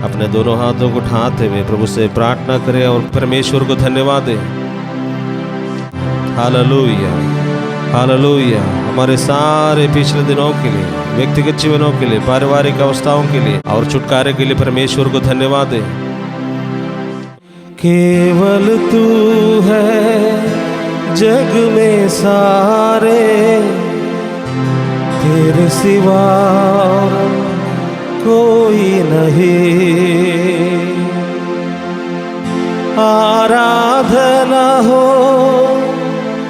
अपने दोनों हाथों को उठाते हुए प्रभु से प्रार्थना करें और परमेश्वर को धन्यवाद दें। Hallelujah, hallelujah. हमारे सारे पिछले दिनों के लिए, व्यक्तिगत जीवनों के लिए, पारिवारिक अवस्थाओं के लिए और छुटकारे के लिए परमेश्वर को धन्यवाद दें। केवल तू है जग में सारे, तेरे सिवा कोई नहीं। आराधना हो,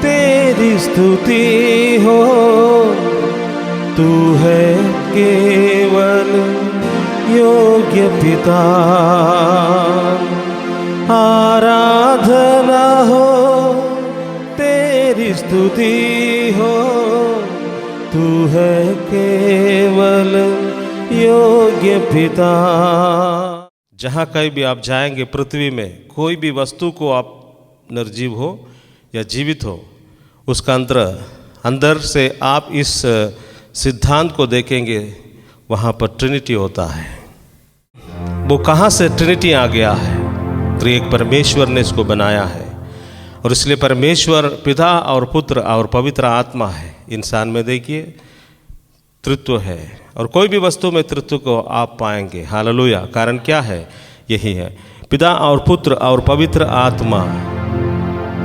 तेरी स्तुति हो, तू है केवल योग्य पिता। आराधना हो, तेरी स्तुति हो, तू है केवल योग्य पिता। जहाँ कहीं भी आप जाएंगे पृथ्वी में, कोई भी वस्तु को आप निर्जीव हो या जीवित हो, उसका अंदर से आप इस सिद्धांत को देखेंगे, वहाँ पर ट्रिनिटी होता है। वो कहाँ से ट्रिनिटी आ गया है? तो एक परमेश्वर ने इसको बनाया है, और इसलिए परमेश्वर पिता और पुत्र और पवित्र आत्मा है। इंसान में देखिए तृत्व है, और कोई भी वस्तु में तृत्व को आप पाएंगे। हालेलुया। कारण क्या है? यही है, पिता और पुत्र और पवित्र आत्मा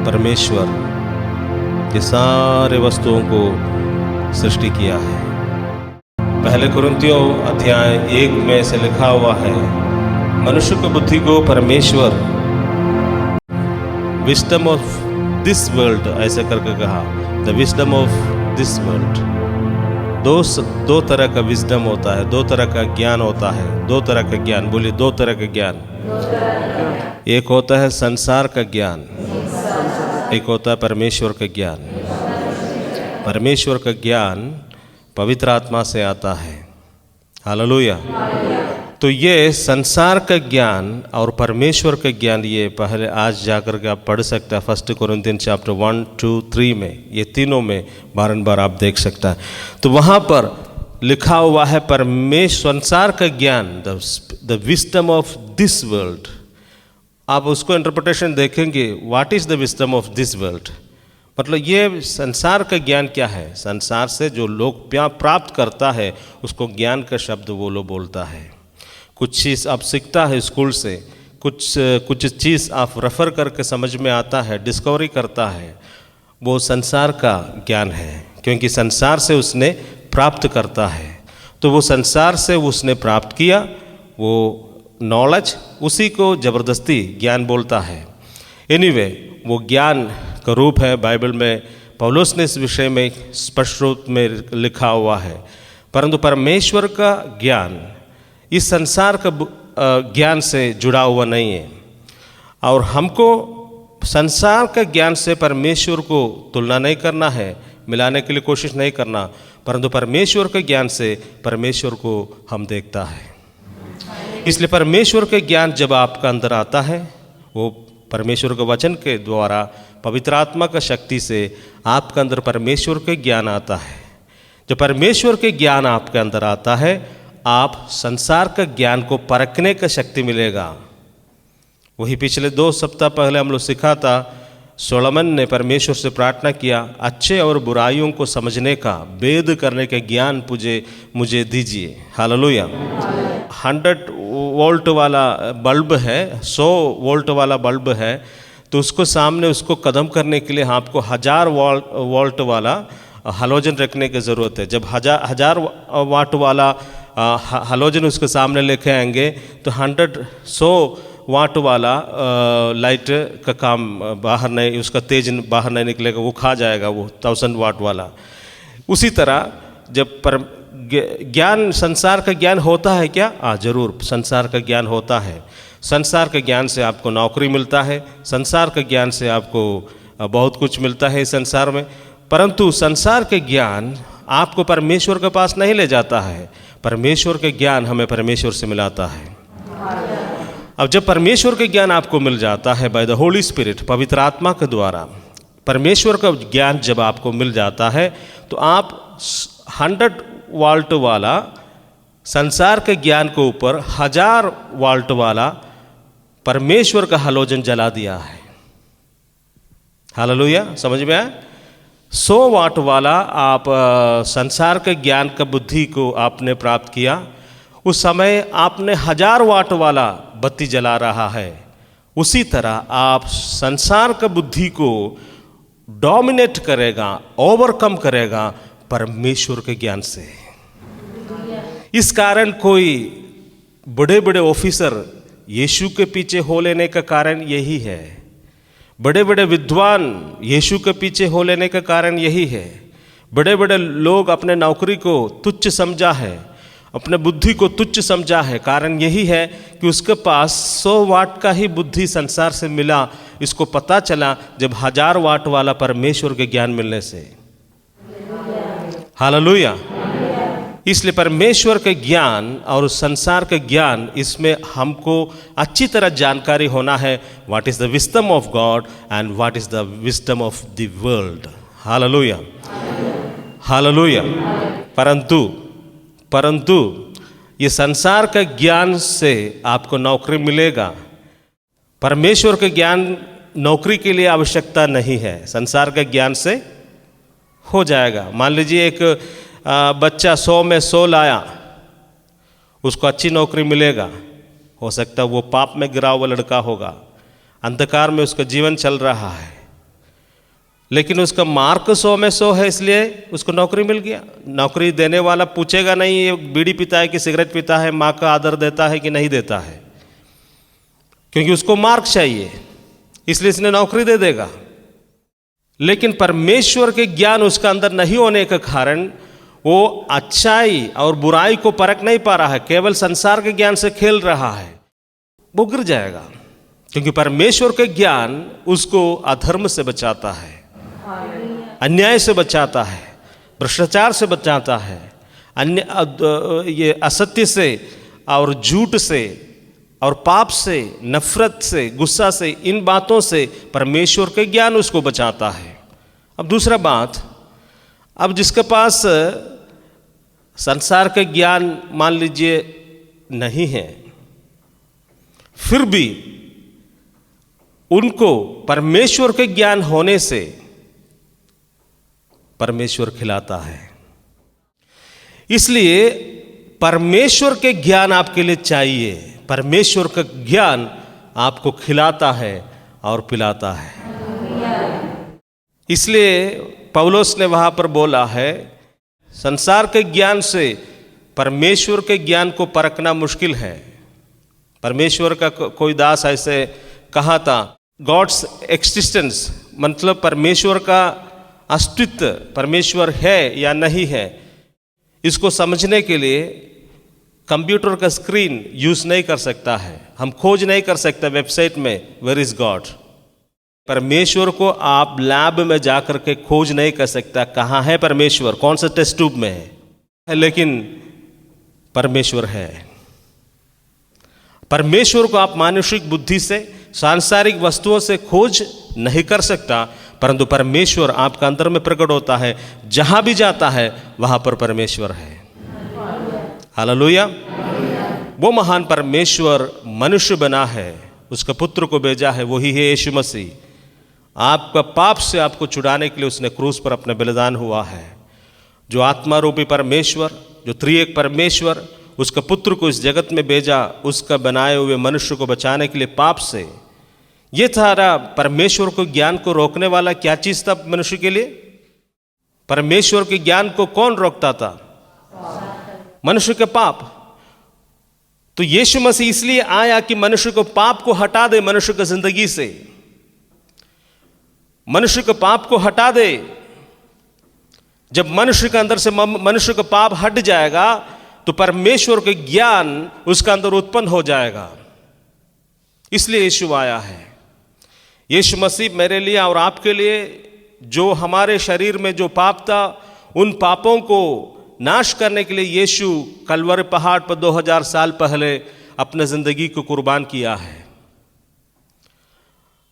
परमेश्वर ये सारे वस्तुओं को सृष्टि किया है। पहले कुरिन्थियों अध्याय 1 में से लिखा हुआ है, मनुष्य की बुद्धि को परमेश्वर विस्डम ऑफ दिस वर्ल्ड ऐसे करके कहा, the wisdom of this world. दो तरह का विस्डम होता है, दो तरह का ज्ञान होता है। दो तरह का ज्ञान, बोलिए दो तरह का ज्ञान। एक होता है संसार का ज्ञान, एक होता है परमेश्वर का ज्ञान। परमेश्वर का ज्ञान पवित्र आत्मा से आता है। हालेलुया। तो ये संसार का ज्ञान और परमेश्वर का ज्ञान, ये पहले आज जाकर के आप पढ़ सकते हैं 1 कोरिन्थियन चैप्टर 1, 2, 3 में, ये तीनों में बार आप देख सकता है। तो वहाँ पर लिखा हुआ है परमेश्वर संसार का ज्ञान, the wisdom of this world. आप उसको इंटरप्रिटेशन देखेंगे, what is the wisdom of this world, मतलब ये संसार का ज्ञान क्या है। संसार से जो लोग प्राप्त करता है उसको ज्ञान का शब्द वो लोग बोलता है। कुछ चीज़ आप सीखता है स्कूल से, कुछ चीज़ आप रेफ़र करके समझ में आता है, डिस्कवरी करता है, वो संसार का ज्ञान है, क्योंकि संसार से उसने प्राप्त करता है। तो वो संसार से उसने प्राप्त किया, वो नॉलेज, उसी को ज़बरदस्ती ज्ञान बोलता है। एनीवे, वो ज्ञान का रूप है। बाइबल में पौलुस ने इस विषय में स्पष्ट रूप में लिखा हुआ है। परंतु परमेश्वर का ज्ञान इस संसार का ज्ञान से जुड़ा हुआ नहीं है, और हमको संसार का ज्ञान से परमेश्वर को तुलना नहीं करना है, मिलाने के लिए कोशिश नहीं करना, परंतु परमेश्वर के ज्ञान से परमेश्वर को हम देखता है। इसलिए परमेश्वर के ज्ञान जब आपका अंदर आता है, वो परमेश्वर के वचन के द्वारा पवित्र आत्मा का शक्ति से आपके अंदर परमेश्वर के ज्ञान आता है। जब परमेश्वर के ज्ञान आपके अंदर आता है, आप संसार का ज्ञान को परखने का शक्ति मिलेगा। वही पिछले 2 सप्ताह पहले हम लोग सीखा था, सोलोमन ने परमेश्वर से प्रार्थना किया, अच्छे और बुराइयों को समझने का, भेद करने का ज्ञान मुझे दीजिए। हालेलुया। 100 वोल्ट वाला बल्ब है, 100 वोल्ट वाला बल्ब है, तो उसको सामने उसको कदम करने के लिए आपको 1000 वोल्ट वाला हलोजन रखने की ज़रूरत है। जब 1000 वाट वाला हलोजन उसके सामने लेके आएंगे तो 100 वाट वाला लाइट का काम बाहर नहीं, उसका तेज बाहर नहीं निकलेगा, वो खा जाएगा वो 1000 वाट वाला। उसी तरह जब ज्ञान, संसार का ज्ञान होता है क्या? ज़रूर संसार का ज्ञान होता है। संसार के ज्ञान से आपको नौकरी मिलता है, संसार के ज्ञान से आपको बहुत कुछ मिलता है इस संसार में, परंतु संसार के ज्ञान आपको परमेश्वर के पास नहीं ले जाता है। परमेश्वर के ज्ञान हमें परमेश्वर से मिलाता है। अब जब परमेश्वर के ज्ञान आपको मिल जाता है बाय द होली स्पिरिट, पवित्र आत्मा के द्वारा, परमेश्वर का ज्ञान जब आपको मिल जाता है, तो आप 100 वोल्ट वाला संसार के ज्ञान के ऊपर 1000 वाल्ट वाला परमेश्वर का हलोजन जला दिया है। हालेलुया, समझ में आया? 100 वाट वाला आप संसार के ज्ञान का बुद्धि को आपने प्राप्त किया, उस समय आपने 1000 वाट वाला बत्ती जला रहा है। उसी तरह आप संसार का बुद्धि को डोमिनेट करेगा, ओवरकम करेगा परमेश्वर के ज्ञान से। इस कारण कोई बड़े बड़े ऑफिसर यीशु के पीछे हो लेने का कारण यही है, बड़े बड़े विद्वान यीशु के पीछे हो लेने का कारण यही है। बड़े बड़े लोग अपने नौकरी को तुच्छ समझा है, अपने बुद्धि को तुच्छ समझा है। कारण यही है कि उसके पास 100 वाट का ही बुद्धि संसार से मिला। इसको पता चला जब 1000 वाट वाला परमेश्वर के ज्ञान मिलने से। हालेलुया। इसलिए परमेश्वर के ज्ञान और संसार के ज्ञान, इसमें हमको अच्छी तरह जानकारी होना है। What is the wisdom of God and what is the wisdom of the world. Hallelujah, hallelujah. परंतु ये संसार के ज्ञान से आपको नौकरी मिलेगा। परमेश्वर के ज्ञान नौकरी के लिए आवश्यकता नहीं है, संसार के ज्ञान से हो जाएगा। मान लीजिए एक बच्चा 100 में 100 लाया, उसको अच्छी नौकरी मिलेगा। हो सकता है वो पाप में गिरा हुआ लड़का होगा, अंधकार में उसका जीवन चल रहा है, लेकिन उसका मार्क 100 में 100 है, इसलिए उसको नौकरी मिल गया। नौकरी देने वाला पूछेगा नहीं ये बीड़ी पीता है कि सिगरेट पीता है, माँ का आदर देता है कि नहीं देता है, क्योंकि उसको मार्क चाहिए, इसलिए इसने नौकरी दे देगा। लेकिन परमेश्वर के ज्ञान उसका अंदर नहीं होने के कारण वो अच्छाई और बुराई को परख नहीं पा रहा है, केवल संसार के ज्ञान से खेल रहा है, वो गिर जाएगा। क्योंकि परमेश्वर के ज्ञान उसको अधर्म से बचाता है, अन्याय से बचाता है, भ्रष्टाचार से बचाता है, ये असत्य से और झूठ से और पाप से, नफरत से, गुस्सा से, इन बातों से परमेश्वर के ज्ञान उसको बचाता है। अब दूसरा बात, अब जिसके पास संसार के ज्ञान मान लीजिए नहीं है, फिर भी उनको परमेश्वर के ज्ञान होने से परमेश्वर खिलाता है। इसलिए परमेश्वर के ज्ञान आपके लिए चाहिए। परमेश्वर का ज्ञान आपको खिलाता है और पिलाता है। इसलिए पौलुस ने वहां पर बोला है, संसार के ज्ञान से परमेश्वर के ज्ञान को परखना मुश्किल है। परमेश्वर का कोई दास ऐसे कहा था, गॉड्स एक्सिस्टेंस मतलब परमेश्वर का अस्तित्व, परमेश्वर है या नहीं है, इसको समझने के लिए कंप्यूटर का स्क्रीन यूज नहीं कर सकता है। हम खोज नहीं कर सकते वेबसाइट में वेयर इज गॉड। परमेश्वर को आप लैब में जाकर के खोज नहीं कर सकता, कहाँ है परमेश्वर, कौन सा टेस्ट ट्यूब में है, लेकिन परमेश्वर है। परमेश्वर को आप मानसिक बुद्धि से, सांसारिक वस्तुओं से खोज नहीं कर सकता, परंतु परमेश्वर आपका अंदर में प्रकट होता है। जहां भी जाता है वहां पर परमेश्वर है। हालेलुया। वो महान परमेश्वर मनुष्य बना है, उसका पुत्र को भेजा है, वही है यीशु मसीह। आपका पाप से आपको छुड़ाने के लिए उसने क्रूस पर अपना बलिदान हुआ है। जो आत्मा रूपी परमेश्वर, जो त्रिएक परमेश्वर उसका पुत्र को इस जगत में भेजा, उसका बनाए हुए मनुष्य को बचाने के लिए पाप से। ये था परमेश्वर को ज्ञान को रोकने वाला क्या चीज था मनुष्य के लिए? परमेश्वर के ज्ञान को कौन रोकता था? मनुष्य के पाप। तो यीशु मसीह इसलिए आया कि मनुष्य को पाप को हटा दे, मनुष्य की जिंदगी से मनुष्य के पाप को हटा दे। जब मनुष्य के अंदर से मनुष्य का पाप हट जाएगा तो परमेश्वर के ज्ञान उसका अंदर उत्पन्न हो जाएगा। इसलिए यीशु आया है। यीशु मसीह मेरे लिए और आपके लिए, जो हमारे शरीर में जो पाप था, उन पापों को नाश करने के लिए यीशु कलवरी पहाड़ पर 2000 साल पहले अपने जिंदगी को कुर्बान किया है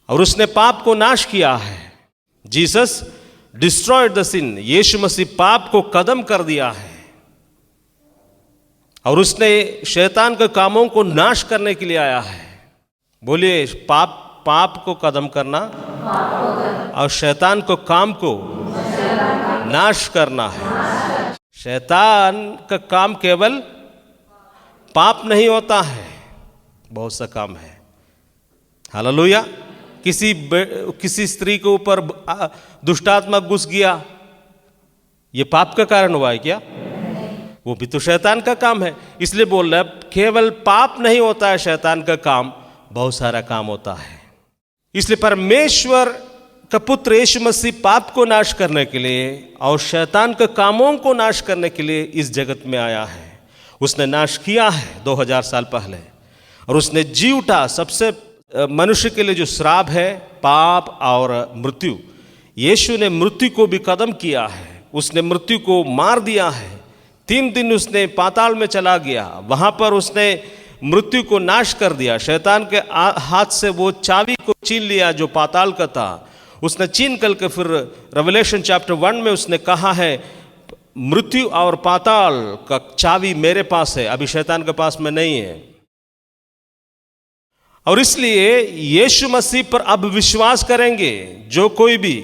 और उसने पाप को नाश किया है। Jesus destroyed the scene. यीशु मसीह पाप को खत्म कर दिया है और उसने शैतान के कामों को नाश करने के लिए आया है। बोलिए, पाप को खत्म करना और शैतान को काम को नाश करना है। शैतान का काम केवल पाप नहीं होता है, बहुत सा काम है। हालेलुया। किसी स्त्री के ऊपर दुष्टात्मा घुस गया, ये पाप का कारण हुआ है क्या? वो भी तो शैतान का काम है। इसलिए बोल रहा है केवल पाप नहीं होता है शैतान का काम, बहुत सारा काम होता है। इसलिए परमेश्वर का पुत्र यीशु मसीह पाप को नाश करने के लिए और शैतान के कामों को नाश करने के लिए इस जगत में आया है। उसने नाश किया है 2000 साल पहले, और उसने जी उठा सबसे मनुष्य के लिए जो श्राप है, पाप और मृत्यु। यीशु ने मृत्यु को भी खत्म किया है, उसने मृत्यु को मार दिया है। 3 दिन उसने पाताल में चला गया, वहाँ पर उसने मृत्यु को नाश कर दिया। शैतान के हाथ से वो चाबी को छीन लिया जो पाताल का था, उसने छीन करके फिर रेवलेशन चैप्टर 1 में उसने कहा है मृत्यु और पाताल का चाबी मेरे पास है, अभी शैतान के पास में नहीं है। और इसलिए यीशु मसीह पर अब विश्वास करेंगे जो कोई भी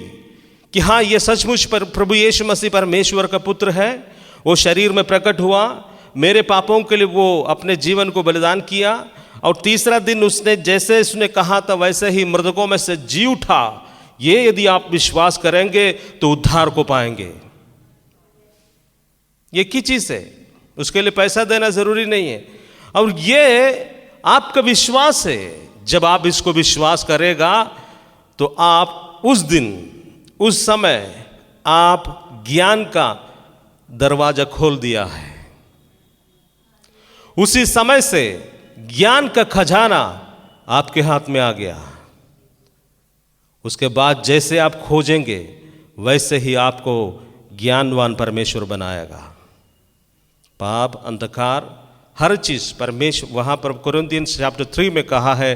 कि हाँ, ये सचमुच पर प्रभु यीशु मसीह परमेश्वर का पुत्र है, वो शरीर में प्रकट हुआ, मेरे पापों के लिए वो अपने जीवन को बलिदान किया, और तीसरा दिन उसने जैसे उसने कहा था वैसे ही मृतकों में से जी उठा। ये यदि आप विश्वास करेंगे तो उद्धार को पाएंगे। ये की चीज है, उसके लिए पैसा देना जरूरी नहीं है, और ये आपका विश्वास है। जब आप इसको विश्वास करेगा तो आप उस दिन, उस समय आप ज्ञान का दरवाजा खोल दिया है। उसी समय से ज्ञान का खजाना आपके हाथ में आ गया। उसके बाद जैसे आप खोजेंगे वैसे ही आपको ज्ञानवान परमेश्वर बनाएगा। पाप, अंधकार, हर चीज परमेश्वर, वहां पर कोरिन्थियंस चैप्टर 3 में कहा है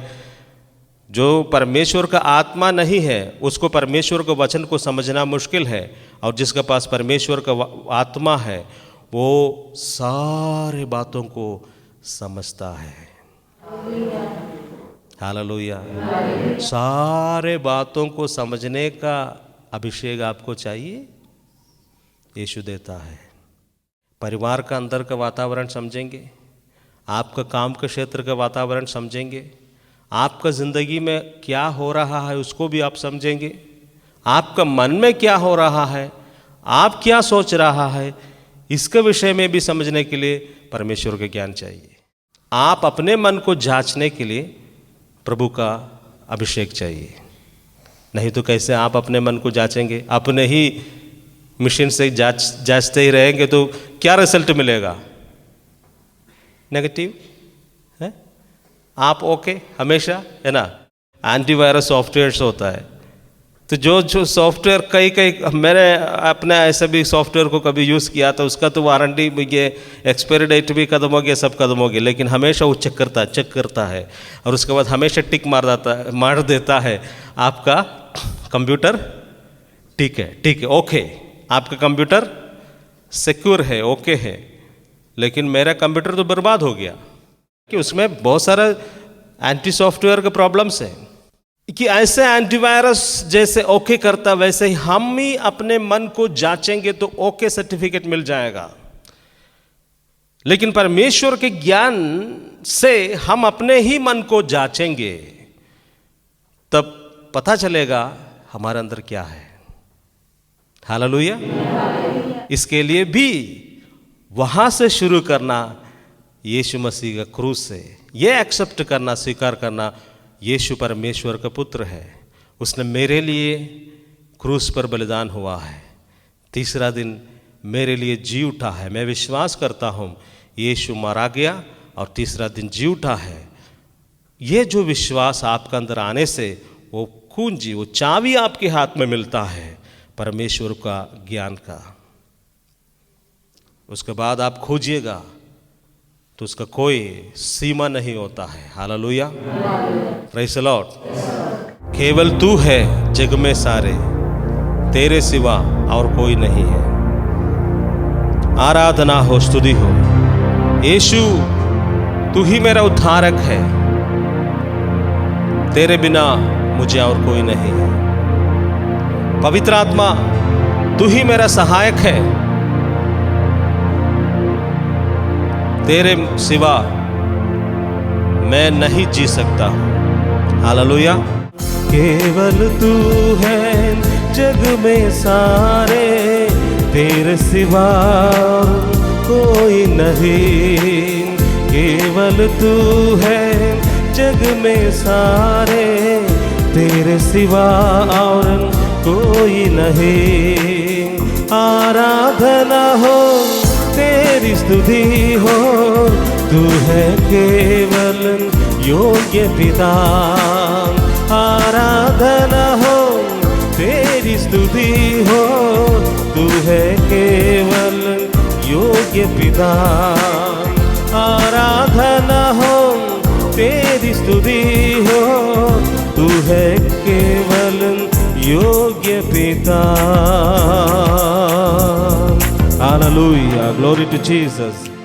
जो परमेश्वर का आत्मा नहीं है उसको परमेश्वर के वचन को समझना मुश्किल है, और जिसके पास परमेश्वर का आत्मा है वो सारे बातों को समझता है। हालेलुया। सारे बातों को समझने का अभिषेक आपको चाहिए, यीशु देता है। परिवार का अंदर का वातावरण समझेंगे, आपका काम के क्षेत्र का वातावरण समझेंगे, आपका ज़िंदगी में क्या हो रहा है उसको भी आप समझेंगे, आपका मन में क्या हो रहा है, आप क्या सोच रहा है, इसके विषय में भी समझने के लिए परमेश्वर का ज्ञान चाहिए। आप अपने मन को जांचने के लिए प्रभु का अभिषेक चाहिए, नहीं तो कैसे आप अपने मन को जांचेंगे? अपने ही मशीन से जांचते ही रहेंगे तो क्या रिजल्ट मिलेगा? नेगेटिव है। आप ओके हमेशा, है ना? एंटीवायरस सॉफ्टवेयर्स होता है, तो जो सॉफ्टवेयर कई मैंने अपने ऐसे भी सॉफ्टवेयर को कभी यूज़ किया तो उसका तो वारंटी, ये एक्सपायरी डेट भी खत्म हो गया, सब खत्म हो गया, लेकिन हमेशा वो चेक करता है और उसके बाद हमेशा टिक मार देता है आपका कंप्यूटर ठीक है, ओके, आपका कंप्यूटर सिक्योर है, ओके है। लेकिन मेरा कंप्यूटर तो बर्बाद हो गया कि उसमें बहुत सारा एंटी सॉफ्टवेयर के प्रॉब्लम्स हैं। कि ऐसे एंटीवायरस जैसे ओके करता वैसे ही हम ही अपने मन को जांचेंगे तो ओके सर्टिफिकेट मिल जाएगा। लेकिन परमेश्वर के ज्ञान से हम अपने ही मन को जांचेंगे तब पता चलेगा हमारे अंदर क्या है। हालेलुया। इसके लिए भी वहां से शुरू करना, यीशु मसीह का क्रूस से ये एक्सेप्ट करना, स्वीकार करना, यीशु परमेश्वर का पुत्र है, उसने मेरे लिए क्रूस पर बलिदान हुआ है, तीसरा दिन मेरे लिए जी उठा है। मैं विश्वास करता हूँ यीशु मारा गया और तीसरा दिन जी उठा है। ये जो विश्वास आपका अंदर आने से वो कुंजी, वो चाबी आपके हाथ में मिलता है परमेश्वर का ज्ञान का। उसके बाद आप खोजिएगा तो उसका कोई सीमा नहीं होता है। Hallelujah, praise the Lord. केवल तू है जग में सारे, तेरे सिवा और कोई नहीं है। आराधना हो, स्तुति हो। यीशु तू ही मेरा उद्धारक है, तेरे बिना मुझे और कोई नहीं है। पवित्र आत्मा तू ही मेरा सहायक है, तेरे सिवा मैं नहीं जी सकता हूं। हालेलुया। केवल तू है जग में सारे, तेरे सिवा कोई नहीं। केवल तू है जग में सारे, तेरे सिवा और कोई नहीं। आराधना हो तेरी स्तुति हो, तू है केवल योग्य पिता। आराधना हो तेरी स्तुति हो, तू है केवल योग्य पिता। आराधना हो तेरी स्तुति हो, तू है केवल योग्य पिता। Hallelujah, glory to Jesus.